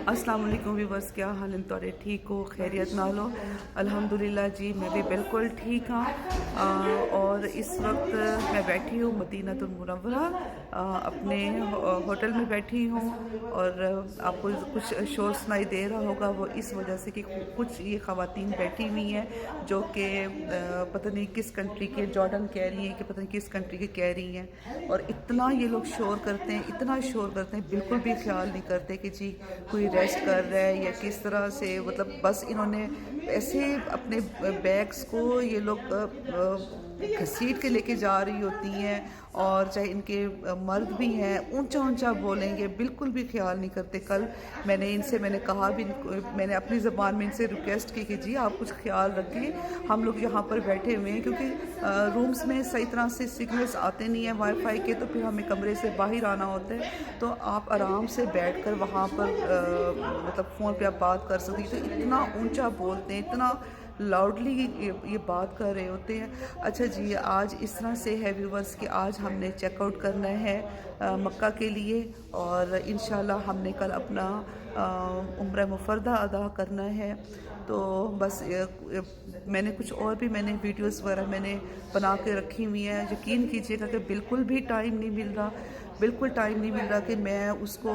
अस्सलाम वालेकुम व्यूवर्स, क्या हाल हैं तुहाडे? ठीक हो, खैरियत नाल हो? अल्हम्दुलिल्लाह जी, मैं भी बिल्कुल ठीक हाँ। और इस वक्त मैं बैठी हूँ मदीनतुल मुनव्वरा, अपने होटल में बैठी हूँ। और आपको कुछ शोर सुनाई दे रहा होगा, वो इस वजह से कि कुछ ये ख़वातीन बैठी हुई हैं जो कि पता नहीं किस कंट्री के, जॉर्डन कह रही हैं कि पता नहीं किस कंट्री के कह रही हैं। और इतना ये लोग शोर करते हैं, इतना शोर करते हैं, बिल्कुल भी ख्याल नहीं करते कि जी कोई रेस्ट कर रहा है या किस तरह से। मतलब बस इन्होंने ऐसे अपने बैग्स को ये लोग घसीट के लेके जा रही होती हैं। और चाहे इनके मर्द भी हैं, ऊंचा ऊंचा बोलेंगे, बिल्कुल भी ख्याल नहीं करते। कल मैंने कहा भी, मैंने अपनी ज़बान में इनसे रिक्वेस्ट की कि जी आप कुछ ख्याल रखें, हम लोग यहाँ पर बैठे हुए हैं, क्योंकि रूम्स में सही तरह से सिग्नल्स आते नहीं हैं वाईफाई के, तो फिर हमें कमरे से बाहर आना होता है। तो आप आराम से बैठकर वहाँ पर मतलब फ़ोन पे आप बात कर सकती। तो इतना ऊंचा बोलते हैं, इतना लाउडली ये बात कर रहे होते हैं। अच्छा जी, आज इस तरह से है व्यूवर्स कि आज हमने चेकआउट करना है मक्का के लिए, और इंशाल्लाह हमने कल अपना उम्रा मुफरदा अदा करना है। तो बस मैंने कुछ और भी वीडियोस वगैरह मैंने बना के रखी हुई हैं। यकीन कीजिएगा कि बिल्कुल भी टाइम नहीं मिल रहा, बिल्कुल टाइम नहीं मिल रहा कि मैं उसको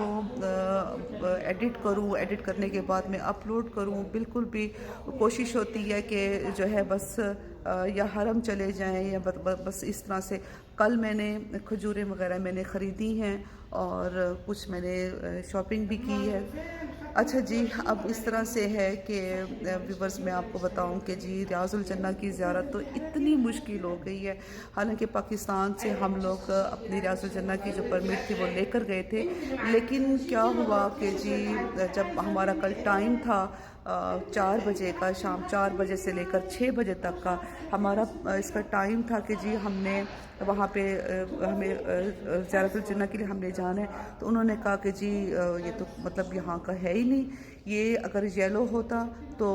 एडिट करूं, एडिट करने के बाद मैं अपलोड करूं। बिल्कुल भी कोशिश होती है कि जो है बस या हरम चले जाएं या बस इस तरह से। कल मैंने खजूरें वगैरह मैंने ख़रीदी हैं और कुछ मैंने शॉपिंग भी की है। अच्छा जी, अब इस तरह से है कि व्यूवर्स मैं आपको बताऊं कि जी रियाजुल जन्ना की ज़ियारत तो इतनी मुश्किल हो गई है। हालांकि पाकिस्तान से हम लोग अपनी रियाजुल जन्ना की जो परमिट थी वो लेकर गए थे, लेकिन क्या हुआ कि जी जब हमारा कल टाइम था 4 बजे का, शाम 4 बजे से लेकर 6 बजे तक का हमारा इसका टाइम था कि जी हमने वहाँ पे हमें ज़ियारतुल जन्ना के लिए हमने जाना है। तो उन्होंने कहा कि जी ये तो मतलब यहाँ का है ही नहीं, ये अगर येलो होता तो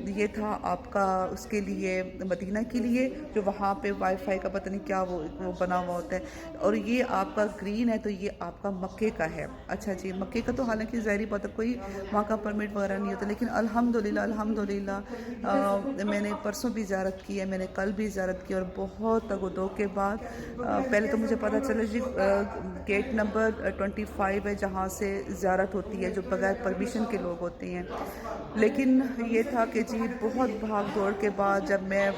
ये था आपका उसके लिए, मदीना के लिए, जो वहाँ पे वाईफाई का पता नहीं क्या वो बना हुआ होता है, और ये आपका ग्रीन है तो ये आपका मक्के का है। अच्छा जी, मक्के का तो हालांकि ज़ाहिर बात है कोई वहाँ का परमिट वगैरह नहीं होता, लेकिन अल्हम्दुलिल्लाह मैंने परसों भी ज़ियारत की है, मैंने कल भी ज़ियारत की, और बहुत तगदो के बाद पहले तो मुझे पता चला जी गेट नंबर 25 है जहाँ से ज़ियारत होती है, जो बगैर परमिशन के लोग होते हैं। लेकिन ये था कि जी बहुत भाग दौड़ के बाद जब मैं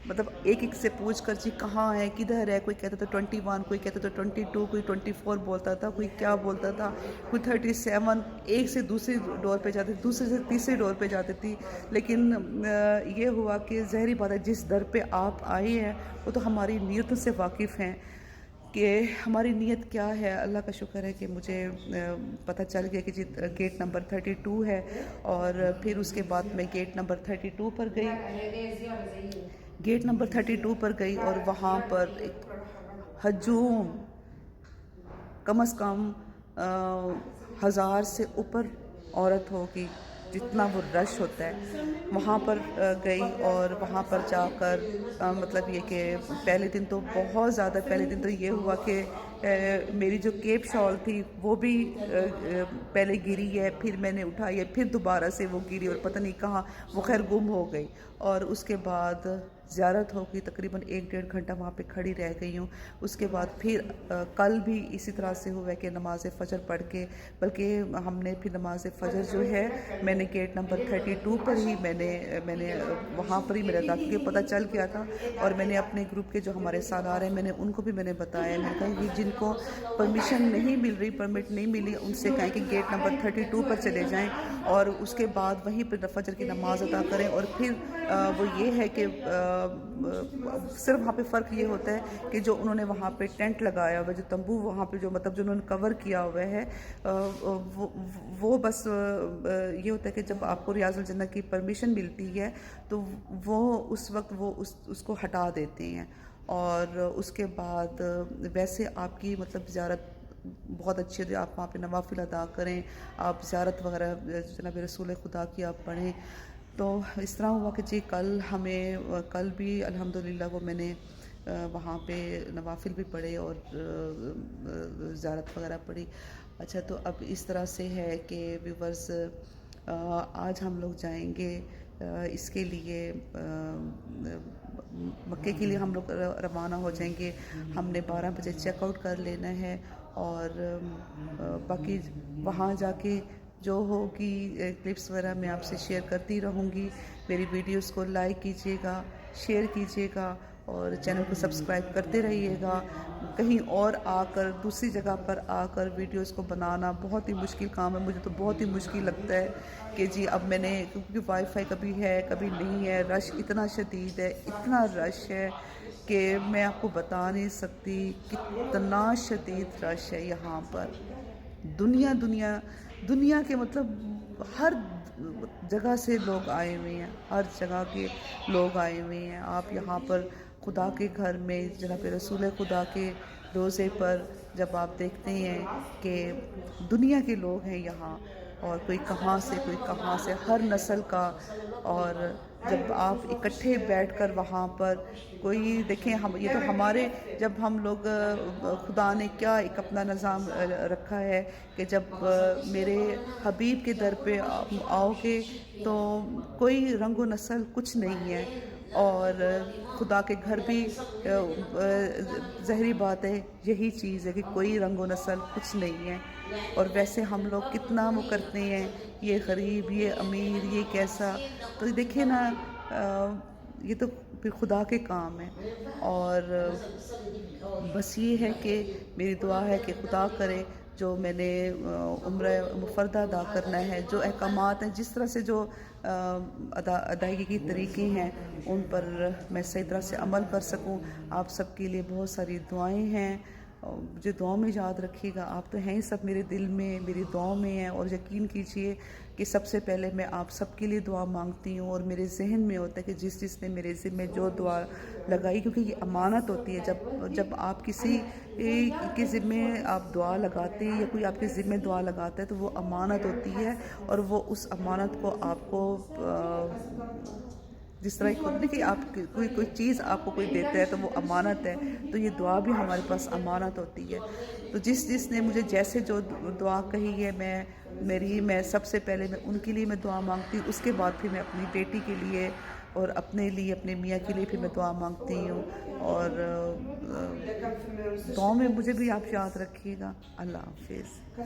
मतलब एक एक से पूछ कर जी कहाँ है, किधर है, कोई कहता था 21, कोई कहता था 22, कोई 24 बोलता था, कोई क्या बोलता था, कोई 37, एक से दूसरी डोर पे जाती, दूसरे से तीसरी डोर पे जाती थी। लेकिन ये हुआ कि ज़ाहिर बात है जिस दर पे आप आए हैं वो तो हमारी नीयतों से वाकिफ़ हैं कि हमारी नीयत क्या है। अल्लाह का शुक्र है कि मुझे पता चल गया कि जी गेट नंबर 32 है, और फिर उसके बाद मैं गेट नंबर 32 पर गई। गेट नंबर 32 पर गई और वहाँ पर एक हजूम कम से कम 1000 से ऊपर औरत होगी, जितना वो रश होता है। वहाँ पर गई, और वहाँ पर जाकर मतलब ये कि पहले दिन तो बहुत ज़्यादा, पहले दिन तो ये हुआ कि मेरी जो केप शॉल थी वो भी पहले गिरी है, फिर मैंने उठाई है, फिर दोबारा से वो गिरी और पता नहीं कहाँ वो खैर गुम हो गई। और उसके बाद ज़ियारत हो गई, तकरीबन 1-1.5 घंटा वहाँ पे खड़ी रह गई हूँ। उसके बाद फिर कल भी इसी तरह से हुआ है कि नमाज फ़जर पढ़ के, बल्कि हमने फिर नमाज फ़जर जो है मैंने गेट नंबर 32 पर ही मैंने वहाँ पर ही मेरा था, क्योंकि पता चल गया था। और मैंने अपने ग्रुप के जो हमारे सालार हैं मैंने उनको भी मैंने बताया, मैंने कहा कि जिनको परमिशन नहीं मिल रही, परमिट नहीं मिली, उनसे कहें कि गेट नंबर 32 पर चले जाएँ और उसके बाद वहीं पर फ़जर की नमाज़ अदा करें। और फिर वो ये है कि सिर्फ वहाँ पे फ़र्क ये होता है कि जो उन्होंने वहाँ पे टेंट लगाया हुआ है, जो तंबू वहाँ पे जो मतलब जो उन्होंने कवर किया हुआ है, वो बस ये होता है कि जब आपको रियाजुल जन्नत की परमिशन मिलती है तो वो उस वक्त वो उसको हटा देते हैं। और उसके बाद वैसे आपकी मतलब ज़ियारत बहुत अच्छी होती है, आप वहाँ पे नवाफिल अदा करें, आप ज़ियारत वगैरह जनाब रसूल खुदा की आप पढ़ें। तो इस तरह हुआ कि जी कल भी अल्हम्दुलिल्लाह वो मैंने वहाँ पे नवाफिल भी पढ़े और ज़ियारत वगैरह पढ़ी। اچھا تو اب اس طرح سے ہے کہ ویورز آج ہم لوگ جائیں گے اس کے لیے مکے کے لیے ہم لوگ روانہ ہو جائیں گے. ہم نے 12 بجے چیک آؤٹ کر لینا ہے اور باقی وہاں جا کے جو ہوگی کلپس وغیرہ میں آپ سے شیئر کرتی رہوں گی. میری ویڈیوز کو لائک کیجیے گا, شیئر کیجیے گا اور چینل کو سبسکرائب کرتے رہیے گا. کہیں اور آ کر دوسری جگہ پر آ کر ویڈیوز کو بنانا بہت ہی مشکل کام ہے. مجھے تو بہت ہی مشکل لگتا ہے کہ جی اب میں نے, کیونکہ وائی فائی کبھی ہے کبھی نہیں ہے, رش اتنا شدید ہے, اتنا رش ہے کہ میں آپ کو بتا نہیں سکتی کتنا شدید رش ہے یہاں پر. دنیا کے مطلب ہر جگہ سے لوگ آئے ہوئے ہیں, ہر جگہ کے لوگ آئے ہوئے ہیں. آپ یہاں پر خدا کے گھر میں جناب رسول خدا کے روزے پر جب آپ دیکھتے ہیں کہ دنیا کے لوگ ہیں یہاں, اور کوئی کہاں سے کوئی کہاں سے, ہر نسل کا, اور جب آپ اکٹھے بیٹھ کر وہاں پر کوئی دیکھیں, ہم یہ تو ہمارے, جب ہم لوگ خدا نے کیا ایک اپنا نظام رکھا ہے کہ جب میرے حبیب کے در پہ آؤ گے تو کوئی رنگ و نسل کچھ نہیں ہے. اور خدا کے گھر بھی ظاہری بات ہے یہی چیز ہے کہ کوئی رنگ و نسل کچھ نہیں ہے. اور ویسے ہم لوگ کتنا وہ کرتے ہیں, یہ غریب, یہ امیر, یہ کیسا, تو دیکھیں نا یہ تو پھر خدا کے کام ہیں. اور بس یہ ہے کہ میری دعا ہے کہ خدا کرے جو میں نے عمرہ مفردہ ادا کرنا ہے, جو احکامات ہیں, جس طرح سے جو ادائیگی کی طریقے ہیں, ان پر میں صحیح طرح سے عمل کر سکوں. آپ سب کے لیے بہت ساری دعائیں ہیں, مجھے دعاؤں میں یاد رکھیے گا. آپ تو ہیں ہی سب میرے دل میں, میری دعاؤں میں ہیں, اور یقین کیجئے کہ سب سے پہلے میں آپ سب کے لیے دعا مانگتی ہوں. اور میرے ذہن میں ہوتا ہے کہ جس نے میرے ذمہ جو دعا لگائی, کیونکہ یہ امانت ہوتی ہے. جب آپ کسی کے ذمہ آپ دعا لگاتے ہیں یا کوئی آپ کے ذمہ دعا لگاتا ہے تو وہ امانت ہوتی ہے, اور وہ اس امانت کو آپ کو جس طرح خود نہیں کہ آپ کوئی چیز آپ کو کوئی دیتا ہے تو وہ امانت ہے, تو یہ دعا بھی ہمارے پاس امانت ہوتی ہے. تو جس نے مجھے جیسے جو دعا کہی ہے, میں سب سے پہلے میں ان کے لیے میں دعا مانگتی ہوں. اس کے بعد پھر میں اپنی بیٹی کے لیے اور اپنے لیے, اپنے میاں کے لیے پھر میں دعا مانگتی ہوں. اور دعاؤں میں مجھے بھی آپ یاد رکھیے گا. اللہ حافظ.